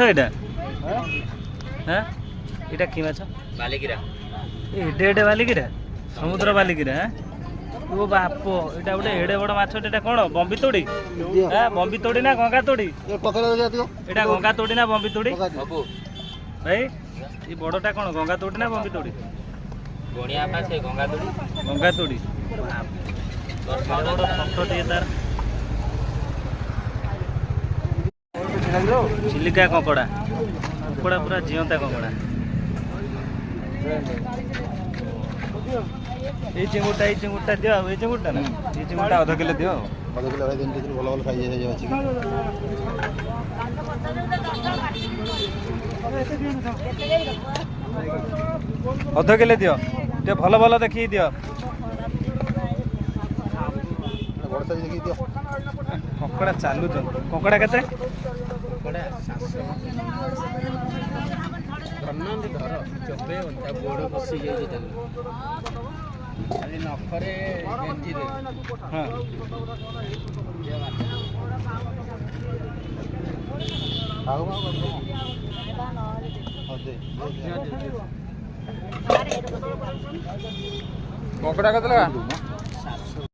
ଏଇଟା ହାଁ ଏଇଟା କି ମାଛ? ବାଲିକିରା ଏଡେ ଏଡେ ବାଲିକିରା ସମୁଦ୍ର ବାଲିକିରା ଓ ବାପ ଏଇଟା ଗୋଟେ ଏଡେ ବଡ ମାଛ ଏଟା କଣ ବମ୍ବି ତୋଡି ବମ୍ବି ତୋଡି ନା ଗଙ୍ଗା ତୋଡି ଏଇଟା ଗଙ୍ଗା ତୋଡି ନା ବମ୍ବି ତୋଡି ଭାଇ ଏ ବଡଟା କଣ ଗଙ୍ଗା ତୋଡି ନା ବମ୍ବି ତୋଡି? ଗଣିଆ ପା ସେ ଗଙ୍ଗା ତୋଡି ଗଙ୍ଗା ତୋଡି ଫଟୋ ଟିକେ ତାର ଚିଲିକା କଙ୍କଡା କଙ୍କଡା ପୁରା ଜିଅନ୍ତା କଙ୍କଡା এই চিଙ୍ଗୁটা দিও এই চিଙ୍ଗୁটা না এই চিଙ୍ଗୁটা আধা কিলো দিও আধা কিলো ভাই দিন কিছু ভালো ভালো সাইজ হয়ে যাচ্ছে ଅଧ କିଲୋ ଦିଅ ଟିକେ ଭଲ ଭଲ ଦେଖିକି ଦିଅ ବଡ଼ ସାଇଜ ଦେଖିକି ଦିଅ କଙ୍କଡା ଚାଲୁଛନ୍ତି କଙ୍କଡା କେତେ? ଧର ଚବେ ତା ଗୋଡ଼ ବସି ଯାଉଛି ତାକୁ ଖାଲି ନଖରେ ଗେଞ୍ଜି ଦେ ହଁ ଆଉ କଙ୍କଡା କେତେ ଲାଗା?